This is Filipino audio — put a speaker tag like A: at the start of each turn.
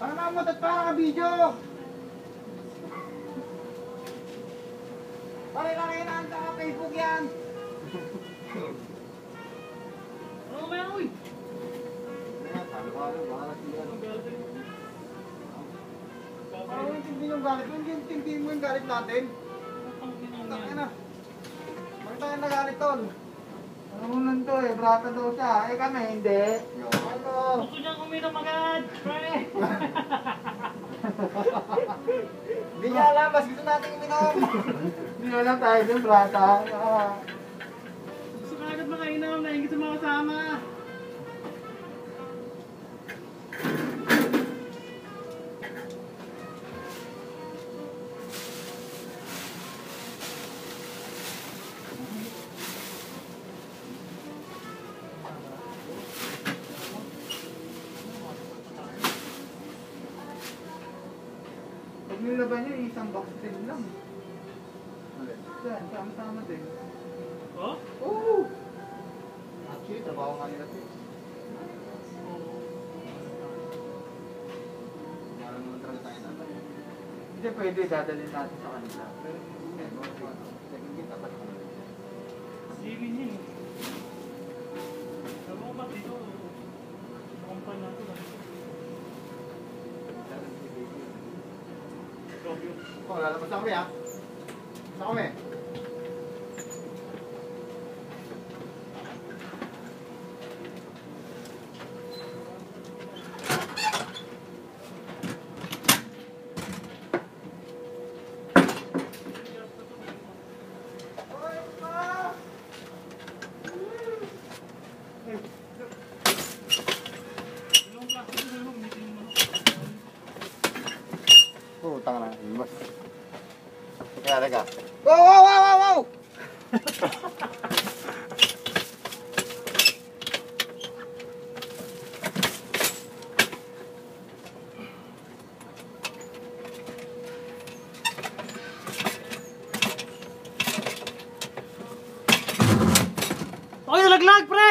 A: Para mamutot para ka video. Pare-pare na ang ka Facebook yan.
B: Ano ba yan, uy?
A: Parang intindi yung galit mo, intindi mo yung galit natin. Tangin na. Bakit tayo nagalit tol? Ano nun to eh, brata daw siya. Eh kami hindi. Ano?
B: Gusto niyang uminom agad, pre!
A: Hindi niya alam, mas gusto natin uminom. Hindi niya alam tayo dun, brata.
B: Gusto ka agad makainom, naingit sa mga kasama.
A: Pag nilaban niyo, isang box din lang. Yan, sama-sama din.
B: Oh?
A: Oo! Actually, trabaho nga nila ito. Parang naman talaga tayo natin. Hindi pwede, dadalhin natin sa kanila. Pero hindi, hindi tapat ko.
B: Living yun. Sabi ko ba dito, kumpanya ko lang.
A: Oh, lalabas na kami ha. Basta kami. Utang na, mas. Kaya talaga. Wow, wow, wow, wow, wow!
B: Okay, nalaglag, pre!